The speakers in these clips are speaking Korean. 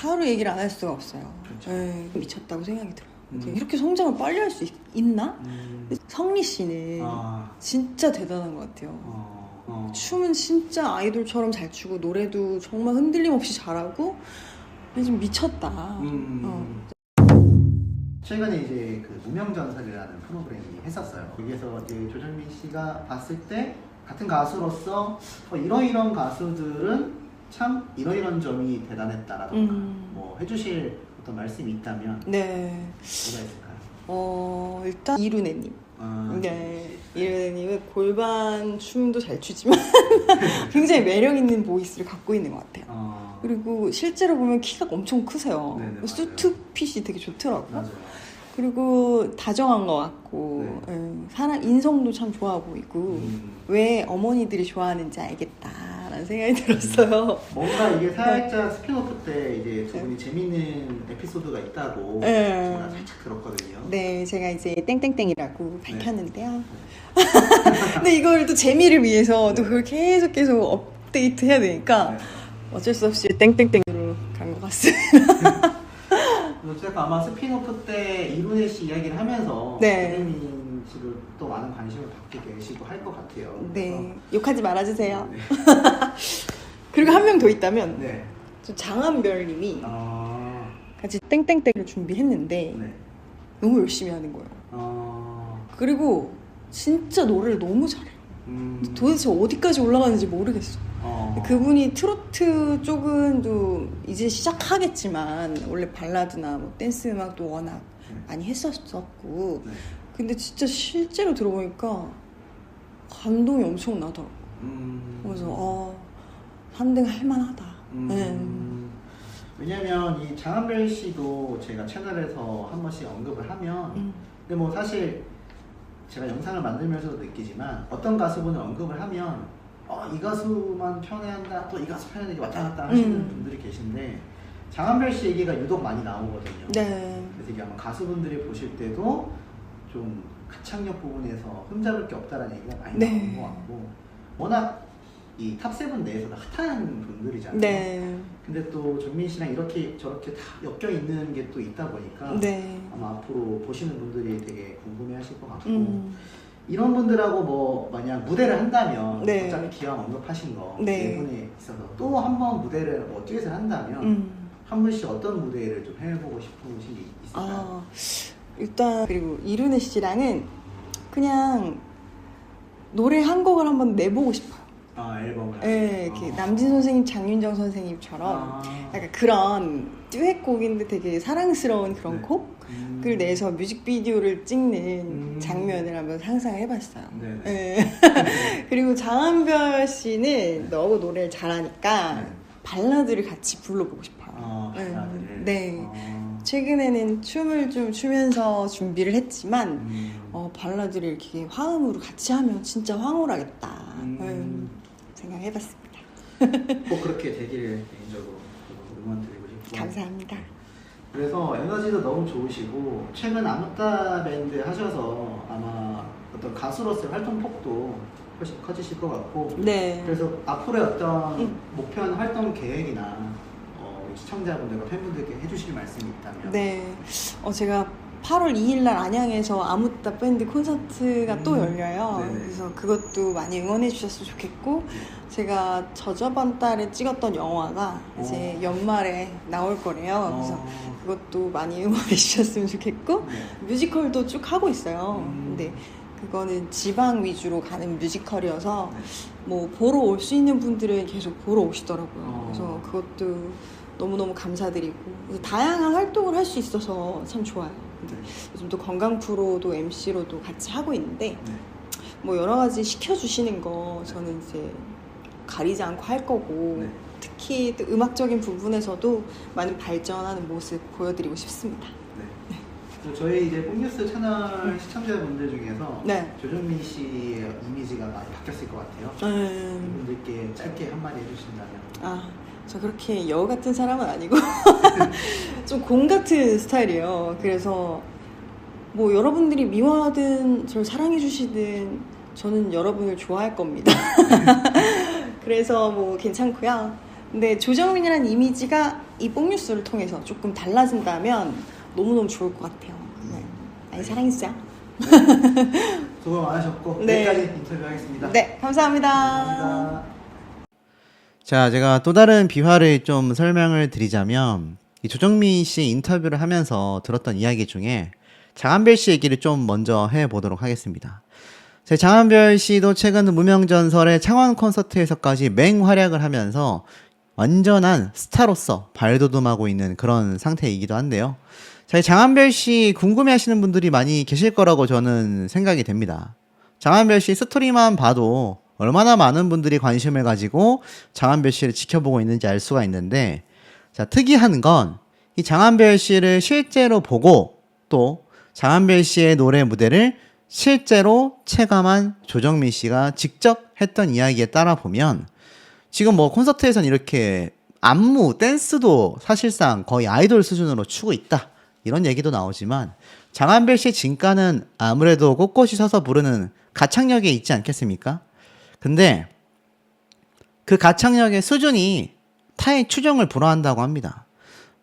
하루 얘기를 안 할 수가 없어요. 그렇죠. 네, 미쳤다고 생각이 들어요. 이렇게 성장을 빨리 할 수 있나? 성리 씨는 진짜 대단한 것 같아요. 춤은 진짜 아이돌처럼 잘 추고 노래도 정말 흔들림 없이 잘하고 좀 미쳤다. 최근에 이제 그 무명전설이라는 프로그램이 했었어요. 여기에서 이제 조정민 씨가 봤을 때 같은 가수로서 이런 가수들은 참 이런 점이 대단했다라던가 뭐 해주실 어떤 말씀이 있다면 네. 뭐가 있을까요? 일단 이룬혜님. 네, 이룬혜님은 골반 춤도 잘 추지만 굉장히 매력 있는 보이스를 갖고 있는 것 같아요. 그리고 실제로 보면 키가 엄청 크세요. 네네, 수트 핏이 되게 좋더라고요. 맞아요. 그리고 다정한 것 같고 사람 인성도 참 좋아 보이고 왜 어머니들이 좋아하는지 알겠다라는 생각이 들었어요. 뭔가 이게 살짝 스피노프 때 이제 두 분이 재밌는 에피소드가 있다고 제가 살짝 들었거든요. 네, 제가 이제 땡땡땡이라고 밝혔는데요. 근데 이걸 또 재미를 위해서 또 그걸 계속 업데이트 해야 되니까 어쩔 수 없이 땡땡땡으로 간 것 같습니다. 제가 아마 스피노프 때 이룬혜 씨 이야기를 하면서 조정민 씨를 또 많은 관심을 받게 되시고 할 것 같아요. 네, 욕하지 말아주세요. 네. 그리고 한 명 더 있다면 네. 장한별님이 같이 땡땡땡을 준비했는데 너무 열심히 하는 거예요. 그리고 진짜 노래를 너무 잘해요. 도대체 어디까지 올라가는지 모르겠어. 그분이 트로트 쪽은 또 이제 시작하겠지만 원래 발라드나 뭐 댄스 음악도 워낙 많이 했었고 근데 진짜 실제로 들어보니까 감동이 엄청 나더라고요. 그래서 한등 할만하다. 왜냐면 이 장한별 씨도 제가 채널에서 한 번씩 언급을 하면 근데 뭐 사실 제가 영상을 만들면서도 느끼지만 어떤 가수분을 언급을 하면 이 가수만 편애한다 또 이 가수 편애하는 게 왔다 갔다 하시는 분들이 계신데 장한별 씨 얘기가 유독 많이 나오거든요. 그래서 이게 아마 가수분들이 보실 때도 좀 가창력 부분에서 흠잡을 게 없다라는 얘기가 많이 나오는 것 같고 워낙 이 탑7 내에서도 핫한 분들이잖아요. 근데 또 정민 씨랑 이렇게 저렇게 다 엮여 있는 게 또 있다 보니까 아마 앞으로 보시는 분들이 되게 궁금해 하실 것 같고 이런 분들하고 뭐 만약 무대를 한다면 어차피 기왕 언급하신 거 네 분에 있어서 또 한 번 무대를 뭐 듀엣을 한다면 한 분씩 어떤 무대를 좀 해보고 싶으신 게 있을까요? 일단 그리고 이룬혜 씨랑은 그냥 노래 한 곡을 한번 내보고 싶어요. 앨범을? 네, 이렇게 남진 선생님, 장윤정 선생님처럼 약간 그런 듀엣곡인데 되게 사랑스러운 그런 곡을 내서 뮤직비디오를 찍는 장면을 한번 상상을 해봤어요. 그리고 장한별 씨는 너무 노래를 잘하니까 발라드를 같이 불러보고 싶어요. 발라드를? 최근에는 춤을 좀 추면서 준비를 했지만 발라드를 이렇게 화음으로 같이 하면 진짜 황홀하겠다 생각해봤습니다. 꼭 그렇게 되기를 개인적으로 응원드리고 싶고 감사합니다. 그래서 에너지도 너무 좋으시고 최근 아무따 밴드 하셔서 아마 어떤 가수로서의 활동폭도 훨씬 커지실 것 같고 그래서 앞으로의 어떤 목표한 활동 계획이나 시청자분들과 팬분들께 해주실 말씀이 있다면 제가 8월 2일날 안양에서 아무따 밴드 콘서트가 또 열려요. 그래서 그것도 많이 응원해 주셨으면 좋겠고 제가 저저번 달에 찍었던 영화가 이제 연말에 나올 거래요. 그래서 그것도 많이 응원해 주셨으면 좋겠고 뮤지컬도 쭉 하고 있어요. 근데 그거는 지방 위주로 가는 뮤지컬이어서 뭐 보러 올 수 있는 분들은 계속 보러 오시더라고요. 그래서 그것도 너무너무 감사드리고 다양한 활동을 할 수 있어서 참 좋아요. 근데 요즘 또 건강 프로도 MC로도 같이 하고 있는데 뭐 여러 가지 시켜주시는 거 저는 이제 가리지 않고 할 거고 특히 또 음악적인 부분에서도 많은 발전하는 모습 보여드리고 싶습니다. 저희 이제 뽕뉴스 채널 시청자분들 중에서 조정민 씨의 이미지가 많이 바뀌었을 것 같아요. 이분들께 짧게 한마디 해주신다면. 저 그렇게 여우 같은 사람은 아니고 좀 공 같은 스타일이에요. 그래서 뭐 여러분들이 미워하든 저를 사랑해 주시든 저는 여러분을 좋아할 겁니다. 그래서 뭐 괜찮고요. 근데 조정민이라는 이미지가 이 뽕뉴스를 통해서 조금 달라진다면 너무너무 좋을 것 같아요. 네. 많이 사랑해주세요. 수고 많으셨고 네. 여기까지 인터뷰하겠습니다. 네, 감사합니다. 감사합니다. 자, 제가 또 다른 비화를 좀 설명을 드리자면 이 조정민 씨 인터뷰를 하면서 들었던 이야기 중에 장한별 씨 얘기를 좀 먼저 해보도록 하겠습니다. 제 장한별 씨도 최근 무명전설의 창원 콘서트에서까지 맹활약을 하면서 완전한 스타로서 발돋움하고 있는 그런 상태이기도 한데요. 자, 장한별 씨 궁금해하시는 분들이 많이 계실 거라고 저는 생각이 됩니다. 장한별 씨 스토리만 봐도 얼마나 많은 분들이 관심을 가지고 장한별 씨를 지켜보고 있는지 알 수가 있는데, 자, 특이한 건 이 장한별 씨를 실제로 보고 또 장한별 씨의 노래 무대를 실제로 체감한 조정민 씨가 직접 했던 이야기에 따라 보면 지금 뭐 콘서트에선 이렇게 안무, 댄스도 사실상 거의 아이돌 수준으로 추고 있다, 이런 얘기도 나오지만 장한별 씨의 진가는 아무래도 꼿꼿이 서서 부르는 가창력에 있지 않겠습니까? 근데 그 가창력의 수준이 타의 추정을 불허한다고 합니다.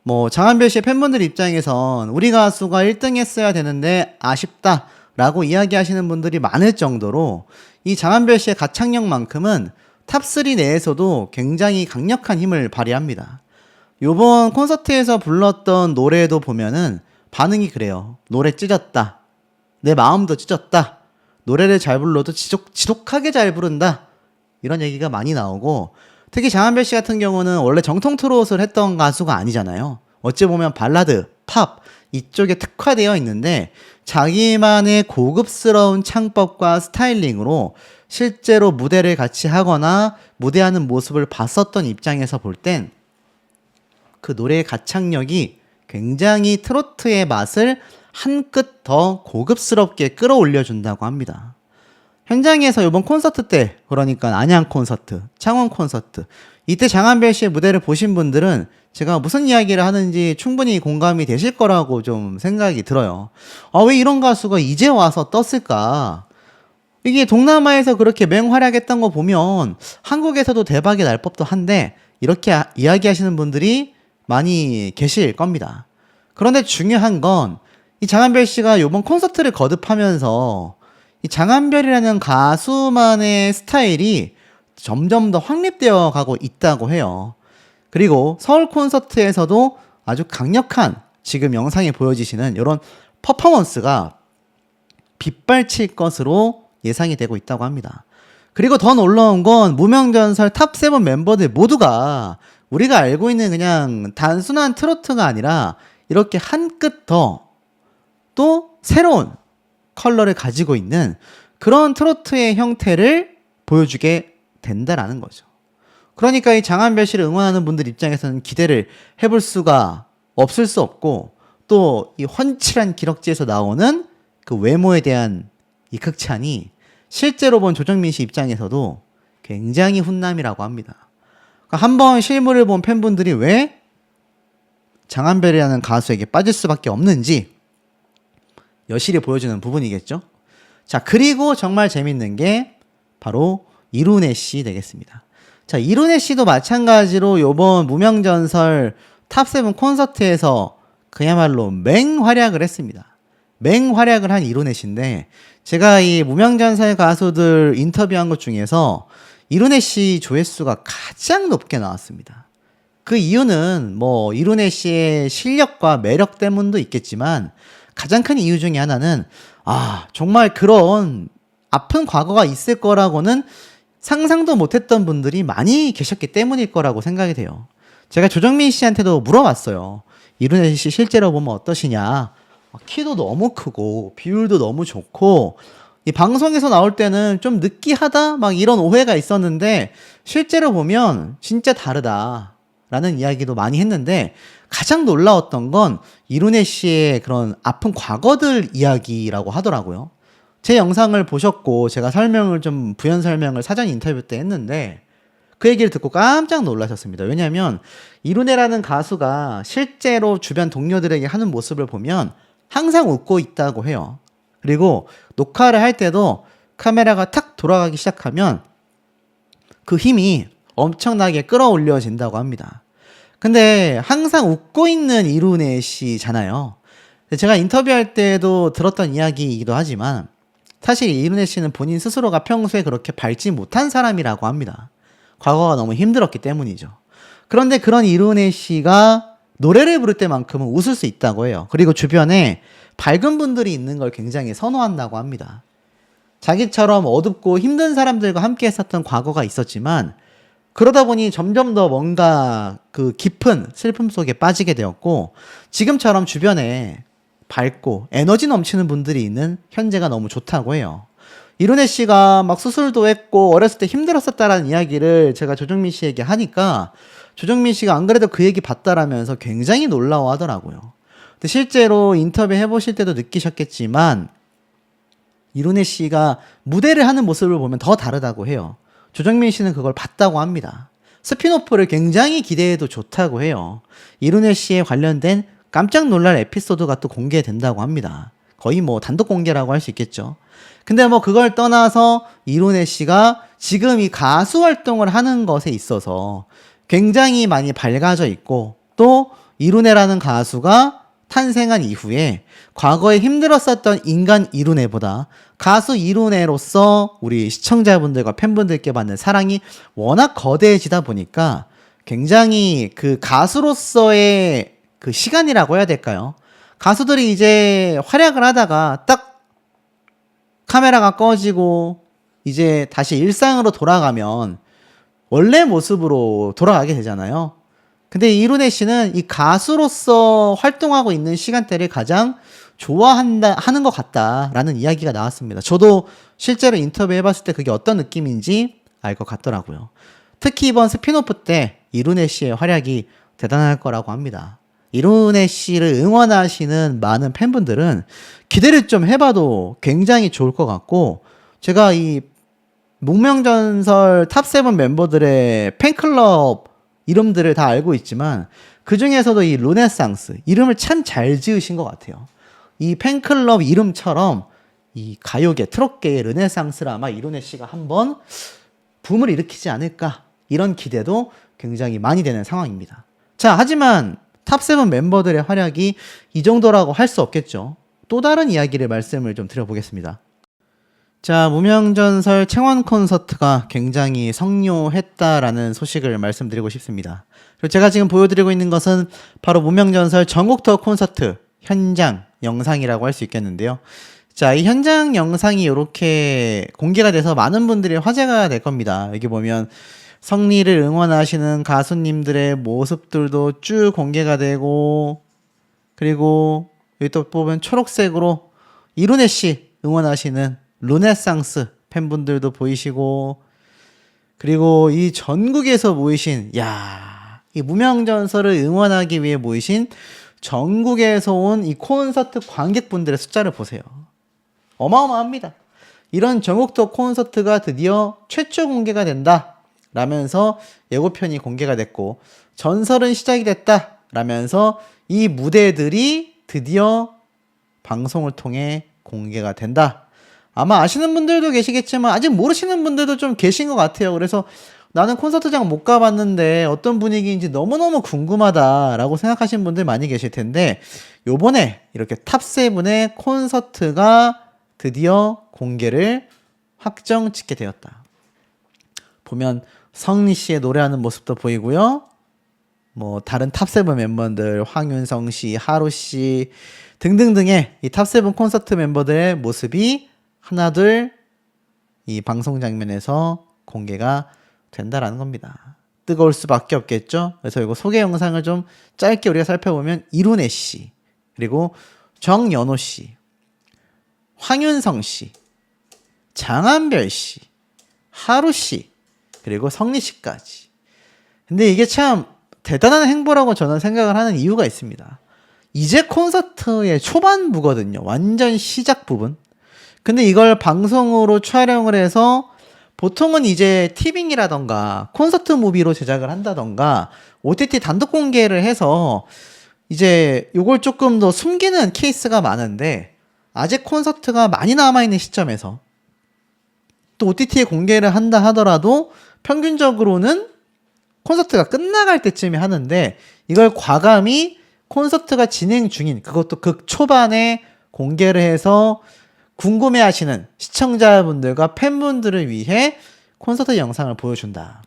뭐 장한별 씨의 팬분들 입장에선 우리 가수가 1등 했어야 되는데 아쉽다 라고 이야기하시는 분들이 많을 정도로 이 장한별 씨의 가창력만큼은 탑3 내에서도 굉장히 강력한 힘을 발휘합니다. 요번 콘서트에서 불렀던 노래도 보면은 반응이 그래요. 노래 찢었다, 내 마음도 찢었다, 노래를 잘 불러도 지독하게 잘 부른다, 이런 얘기가 많이 나오고, 특히 장한별 씨 같은 경우는 원래 정통 트롯을 했던 가수가 아니잖아요. 어찌 보면 발라드, 팝 이쪽에 특화되어 있는데 자기만의 고급스러운 창법과 스타일링으로 실제로 무대를 같이 하거나 무대하는 모습을 봤었던 입장에서 볼 땐 그 노래의 가창력이 굉장히 트로트의 맛을 한 끗 더 고급스럽게 끌어올려준다고 합니다. 현장에서 이번 콘서트 때, 그러니까 안양 콘서트, 창원 콘서트, 이때 장한별 씨의 무대를 보신 분들은 제가 무슨 이야기를 하는지 충분히 공감이 되실 거라고 좀 생각이 들어요. 왜 이런 가수가 이제 와서 떴을까? 이게 동남아에서 그렇게 맹활약했던 거 보면 한국에서도 대박이 날 법도 한데 이렇게 이야기하시는 분들이 많이 계실 겁니다. 그런데 중요한 건 이 장한별 씨가 이번 콘서트를 거듭하면서 이 장한별이라는 가수만의 스타일이 점점 더 확립되어 가고 있다고 해요. 그리고 서울 콘서트에서도 아주 강력한 지금 영상에 보여지시는 이런 퍼포먼스가 빗발칠 것으로 예상이 되고 있다고 합니다. 그리고 더 놀라운 건 무명전설 탑7 멤버들 모두가 우리가 알고 있는 그냥 단순한 트로트가 아니라 이렇게 한 끗 더 또 새로운 컬러를 가지고 있는 그런 트로트의 형태를 보여주게 된다라는 거죠. 그러니까 이 장한별 씨를 응원하는 분들 입장에서는 기대를 해볼 수가 없을 수 없고, 또 이 훤칠한 기럭지에서 나오는 그 외모에 대한 이 극찬이 실제로 본 조정민 씨 입장에서도 굉장히 훈남이라고 합니다. 그러니까 한번 실물을 본 팬분들이 왜 장한별이라는 가수에게 빠질 수밖에 없는지 여실히 보여주는 부분이겠죠. 자, 그리고 정말 재밌는 게 바로 이룬혜 씨 되겠습니다. 자, 이룬혜 씨도 마찬가지로 요번 무명전설 탑7 콘서트에서 그야말로 맹활약을 했습니다. 맹활약을 한 이룬혜 씨인데, 제가 이 무명전설 가수들 인터뷰한 것 중에서 이룬혜 씨 조회수가 가장 높게 나왔습니다. 그 이유는 뭐 이룬혜 씨의 실력과 매력 때문도 있겠지만 가장 큰 이유 중에 하나는 정말 그런 아픈 과거가 있을 거라고는 상상도 못했던 분들이 많이 계셨기 때문일 거라고 생각이 돼요. 제가 조정민 씨한테도 물어봤어요. 이룬혜 씨 실제로 보면 어떠시냐? 키도 너무 크고 비율도 너무 좋고 이 방송에서 나올 때는 좀 느끼하다 막 이런 오해가 있었는데 실제로 보면 진짜 다르다라는 이야기도 많이 했는데, 가장 놀라웠던 건 이룬혜 씨의 그런 아픈 과거들 이야기라고 하더라고요. 제 영상을 보셨고 제가 설명을 좀 부연 설명을 사전 인터뷰 때 했는데 그 얘기를 듣고 깜짝 놀라셨습니다. 왜냐하면 이룬혜라는 가수가 실제로 주변 동료들에게 하는 모습을 보면 항상 웃고 있다고 해요. 그리고 녹화를 할 때도 카메라가 탁 돌아가기 시작하면 그 힘이 엄청나게 끌어올려진다고 합니다. 근데 항상 웃고 있는 이룬혜 씨잖아요. 제가 인터뷰할 때도 들었던 이야기이기도 하지만 사실 이룬혜 씨는 본인 스스로가 평소에 그렇게 밝지 못한 사람이라고 합니다. 과거가 너무 힘들었기 때문이죠. 그런데 그런 이룬혜 씨가 노래를 부를 때만큼은 웃을 수 있다고 해요. 그리고 주변에 밝은 분들이 있는 걸 굉장히 선호한다고 합니다. 자기처럼 어둡고 힘든 사람들과 함께 했었던 과거가 있었지만 그러다 보니 점점 더 뭔가 그 깊은 슬픔 속에 빠지게 되었고 지금처럼 주변에 밝고 에너지 넘치는 분들이 있는 현재가 너무 좋다고 해요. 이룬혜 씨가 막 수술도 했고 어렸을 때 힘들었었다라는 이야기를 제가 조정민 씨에게 하니까 조정민 씨가 안 그래도 그 얘기 봤다라면서 굉장히 놀라워하더라고요. 근데 실제로 인터뷰 해보실 때도 느끼셨겠지만 이룬혜 씨가 무대를 하는 모습을 보면 더 다르다고 해요. 조정민 씨는 그걸 봤다고 합니다. 스피노프를 굉장히 기대해도 좋다고 해요. 이룬혜 씨에 관련된 깜짝 놀랄 에피소드가 또 공개된다고 합니다. 거의 뭐 단독 공개라고 할 수 있겠죠. 근데 뭐 그걸 떠나서 이룬혜 씨가 지금 이 가수 활동을 하는 것에 있어서 굉장히 많이 밝아져 있고 또 이룬혜라는 가수가 탄생한 이후에 과거에 힘들었었던 인간 이룬혜보다 가수 이룬혜로서 우리 시청자분들과 팬분들께 받는 사랑이 워낙 거대해지다 보니까 굉장히 그 가수로서의 그 시간이라고 해야 될까요? 가수들이 이제 활약을 하다가 딱 카메라가 꺼지고 이제 다시 일상으로 돌아가면 원래 모습으로 돌아가게 되잖아요. 근데 이룬혜 씨는 이 가수로서 활동하고 있는 시간대를 가장 하는 것 같다라는 이야기가 나왔습니다. 저도 실제로 인터뷰 해봤을 때 그게 어떤 느낌인지 알 것 같더라고요. 특히 이번 스피노프 때 이룬혜 씨의 활약이 대단할 거라고 합니다. 이룬혜 씨를 응원하시는 많은 팬분들은 기대를 좀 해봐도 굉장히 좋을 것 같고 제가 이 무명전설 탑7 멤버들의 팬클럽 이름들을 다 알고 있지만 그 중에서도 이 르네상스 이름을 참 잘 지으신 것 같아요. 이 팬클럽 이름처럼 이 가요계 트롯계의 르네상스를 아마 이룬혜 씨가 한번 붐을 일으키지 않을까 이런 기대도 굉장히 많이 되는 상황입니다. 자, 하지만 탑7 멤버들의 활약이 이 정도라고 할 수 없겠죠. 또 다른 이야기를 말씀을 좀 드려보겠습니다. 자, 무명전설 챙원 콘서트가 굉장히 성료했다라는 소식을 말씀드리고 싶습니다. 그리고 제가 지금 보여드리고 있는 것은 바로 무명전설 전국 투어 콘서트 현장 영상이라고 할 수 있겠는데요. 자, 이 현장 영상이 이렇게 공개가 돼서 많은 분들이 화제가 될 겁니다. 여기 보면 성리를 응원하시는 가수님들의 모습들도 쭉 공개가 되고 그리고 여기 또 보면 초록색으로 이룬혜 씨 응원하시는 르네상스 팬분들도 보이시고 그리고 이 전국에서 모이신 이 무명전설을 응원하기 위해 모이신 전국에서 온 이 콘서트 관객분들의 숫자를 보세요. 어마어마합니다. 이런 전국 투어 콘서트가 드디어 최초 공개가 된다 라면서 예고편이 공개가 됐고 전설은 시작이 됐다 라면서 이 무대들이 드디어 방송을 통해 공개가 된다. 아마 아시는 분들도 계시겠지만 아직 모르시는 분들도 좀 계신 것 같아요. 그래서 나는 콘서트장 못 가봤는데 어떤 분위기인지 너무너무 궁금하다라고 생각하시는 분들 많이 계실 텐데 요번에 이렇게 탑7의 콘서트가 드디어 공개를 확정 짓게 되었다. 보면 성리 씨의 노래하는 모습도 보이고요. 뭐 다른 탑7 멤버들 황윤성 씨, 하루 씨 등등등의 이 탑7 콘서트 멤버들의 모습이 하나둘 이 방송 장면에서 공개가 된다라는 겁니다. 뜨거울 수밖에 없겠죠. 그래서 이거 소개 영상을 좀 짧게 우리가 살펴보면 이룬혜 씨, 그리고 정연호 씨, 황윤성 씨, 장한별 씨, 하루 씨, 그리고 성리 씨까지. 근데 이게 참 대단한 행보라고 저는 생각을 하는 이유가 있습니다. 이제 콘서트의 초반부거든요. 완전 시작 부분. 근데 이걸 방송으로 촬영을 해서 보통은 이제 티빙이라던가 콘서트 무비로 제작을 한다던가 OTT 단독 공개를 해서 이제 요걸 조금 더 숨기는 케이스가 많은데 아직 콘서트가 많이 남아있는 시점에서 또 OTT에 공개를 한다 하더라도 평균적으로는 콘서트가 끝나갈 때쯤에 하는데 이걸 과감히 콘서트가 진행 중인 그것도 극 초반에 공개를 해서 궁금해하시는 시청자분들과 팬분들을 위해 콘서트 영상을 보여준다.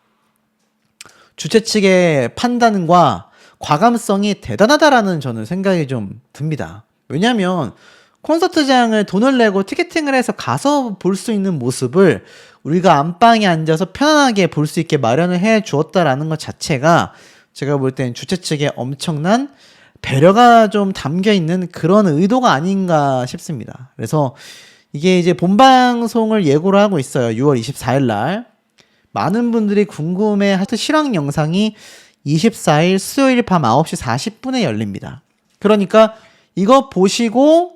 주최 측의 판단과 과감성이 대단하다라는 저는 생각이 좀 듭니다. 왜냐하면 콘서트장을 돈을 내고 티켓팅을 해서 가서 볼 수 있는 모습을 우리가 안방에 앉아서 편안하게 볼 수 있게 마련을 해 주었다라는 것 자체가 제가 볼 땐 주최 측의 엄청난 배려가 좀 담겨 있는 그런 의도가 아닌가 싶습니다. 그래서 이게 이제 본방송을 예고를 하고 있어요. 6월 24일 날. 많은 분들이 궁금해 하여튼 실황 영상이 24일 수요일 밤 9시 40분에 열립니다. 그러니까 이거 보시고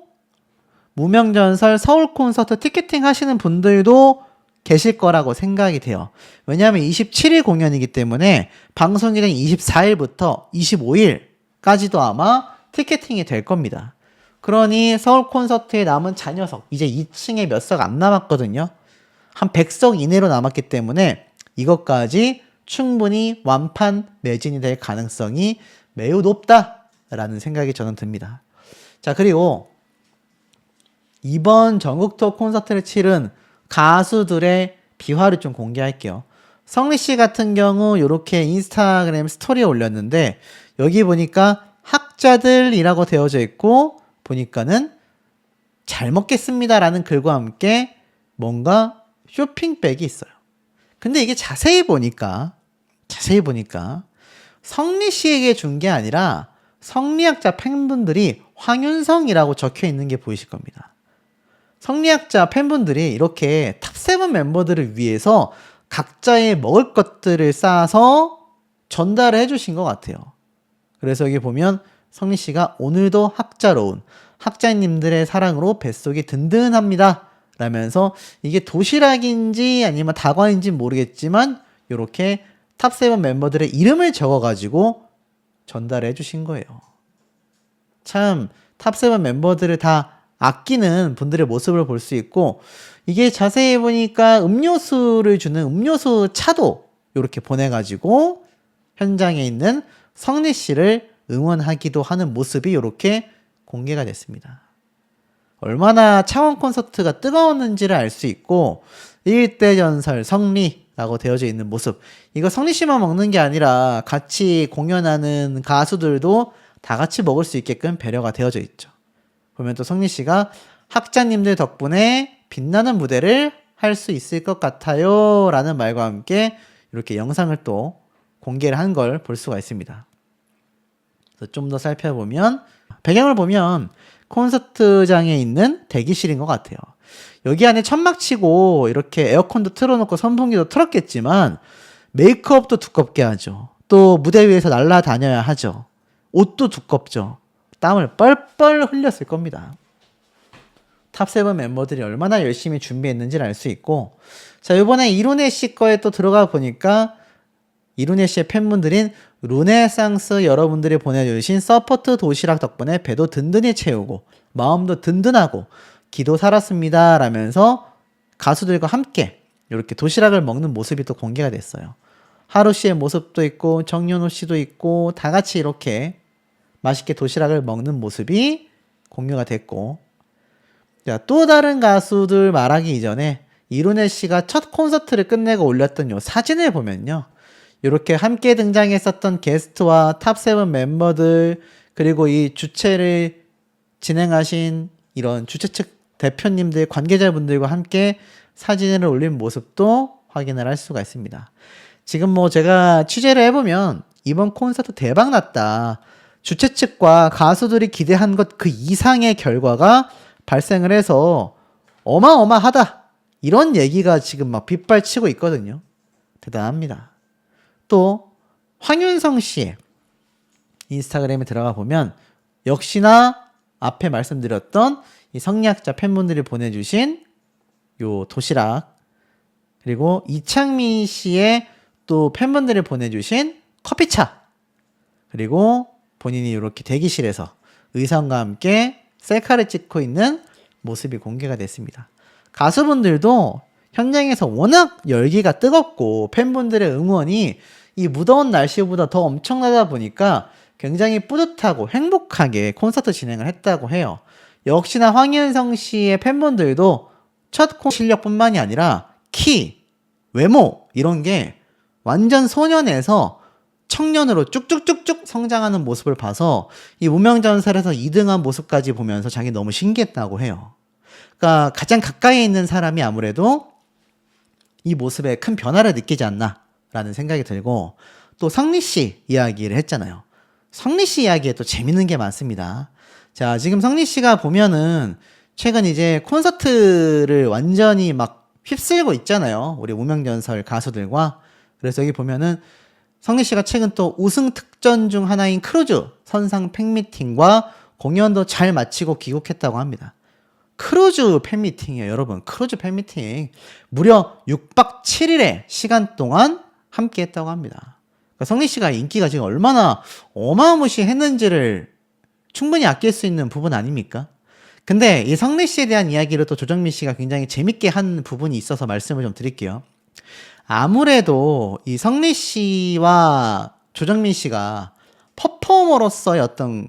무명전설 서울 콘서트 티켓팅 하시는 분들도 계실 거라고 생각이 돼요. 왜냐하면 27일 공연이기 때문에 방송이 된 24일부터 25일까지도 아마 티켓팅이 될 겁니다. 그러니 서울 콘서트에 남은 잔여석 이제 2층에 몇 석 안 남았거든요. 한 100석 이내로 남았기 때문에 이것까지 충분히 완판 매진이 될 가능성이 매우 높다라는 생각이 저는 듭니다. 자, 그리고 이번 전국 투어 콘서트를 치른 가수들의 비화를 좀 공개할게요. 성리 씨 같은 경우 이렇게 인스타그램 스토리에 올렸는데 여기 보니까 학자들이라고 되어져 있고 보니까는 잘 먹겠습니다라는 글과 함께 뭔가 쇼핑백이 있어요. 근데 이게 자세히 보니까 성리 씨에게 준 게 아니라 성리학자 팬분들이 황윤성이라고 적혀 있는 게 보이실 겁니다. 성리학자 팬분들이 이렇게 탑7 멤버들을 위해서 각자의 먹을 것들을 쌓아서 전달을 해주신 것 같아요. 그래서 여기 보면 성리 씨가 오늘도 학자로운 학자님들의 사랑으로 뱃속이 든든합니다 라면서 이게 도시락인지 아니면 다과인지 모르겠지만 이렇게 탑7 멤버들의 이름을 적어가지고 전달해 주신 거예요. 참 탑7 멤버들을 다 아끼는 분들의 모습을 볼 수 있고 이게 자세히 보니까 음료수를 주는 음료수 차도 이렇게 보내가지고 현장에 있는 성리 씨를 응원하기도 하는 모습이 이렇게 공개가 됐습니다. 얼마나 창원 콘서트가 뜨거웠는지를 알 수 있고 일대전설 성리라고 되어져 있는 모습 이거 성리 씨만 먹는 게 아니라 같이 공연하는 가수들도 다 같이 먹을 수 있게끔 배려가 되어져 있죠. 보면 또 성리 씨가 학자님들 덕분에 빛나는 무대를 할 수 있을 것 같아요 라는 말과 함께 이렇게 영상을 또 공개를 한 걸 볼 수가 있습니다. 좀 더 살펴보면 배경을 보면 콘서트장에 있는 대기실인 것 같아요. 여기 안에 천막 치고 이렇게 에어컨도 틀어놓고 선풍기도 틀었겠지만 메이크업도 두껍게 하죠. 또 무대 위에서 날아다녀야 하죠. 옷도 두껍죠. 땀을 뻘뻘 흘렸을 겁니다. 탑7 멤버들이 얼마나 열심히 준비했는지를 알 수 있고 자 이번에 이룬혜 씨 거에 또 들어가 보니까 이룬혜 씨의 팬분들인 루네상스 여러분들이 보내주신 서포트 도시락 덕분에 배도 든든히 채우고 마음도 든든하고 기도 살았습니다 라면서 가수들과 함께 이렇게 도시락을 먹는 모습이 또 공개가 됐어요. 하루 씨의 모습도 있고 정연호 씨도 있고 다 같이 이렇게 맛있게 도시락을 먹는 모습이 공유가 됐고 자, 또 다른 가수들 말하기 이전에 이룬혜 씨가 첫 콘서트를 끝내고 올렸던 요 사진을 보면요. 이렇게 함께 등장했었던 게스트와 탑7 멤버들 그리고 이 주최를 진행하신 이런 주최 측 대표님들 관계자분들과 함께 사진을 올린 모습도 확인을 할 수가 있습니다. 지금 뭐 제가 취재를 해보면 이번 콘서트 대박 났다. 주최 측과 가수들이 기대한 것 그 이상의 결과가 발생을 해서 어마어마하다. 이런 얘기가 지금 막 빗발치고 있거든요. 대단합니다. 또 황윤성 씨의 인스타그램에 들어가 보면 역시나 앞에 말씀드렸던 이 성리학자 팬분들이 보내주신 요 도시락 그리고 이창민 씨의 또 팬분들이 보내주신 커피차 그리고 본인이 이렇게 대기실에서 의상과 함께 셀카를 찍고 있는 모습이 공개가 됐습니다. 가수분들도 현장에서 워낙 열기가 뜨겁고 팬분들의 응원이 이 무더운 날씨보다 더 엄청나다 보니까 굉장히 뿌듯하고 행복하게 콘서트 진행을 했다고 해요. 역시나 황윤성 씨의 팬분들도 첫 콘서트 실력뿐만이 아니라 키, 외모 이런 게 완전 소년에서 청년으로 쭉쭉쭉쭉 성장하는 모습을 봐서 이 무명전설에서 2등한 모습까지 보면서 자기 너무 신기했다고 해요. 그러니까 가장 가까이 있는 사람이 아무래도 이 모습에 큰 변화를 느끼지 않나라는 생각이 들고, 또 성리 씨 이야기를 했잖아요. 성리 씨 이야기에 또 재밌는 게 많습니다. 자, 지금 성리 씨가 보면은 최근 이제 콘서트를 완전히 막 휩쓸고 있잖아요. 우리 무명전설 가수들과. 그래서 여기 보면은 성리 씨가 최근 또 우승 특전 중 하나인 크루즈 선상 팬미팅과 공연도 잘 마치고 귀국했다고 합니다. 크루즈 팬미팅이에요, 여러분. 크루즈 팬미팅. 무려 6박 7일의 시간 동안 함께 했다고 합니다. 그러니까 성리 씨가 인기가 지금 얼마나 어마무시했는지를 충분히 아낄 수 있는 부분 아닙니까? 근데 이 성리 씨에 대한 이야기를 또 조정민 씨가 굉장히 재밌게 한 부분이 있어서 말씀을 좀 드릴게요. 아무래도 이 성리 씨와 조정민 씨가 퍼포머로서의 어떤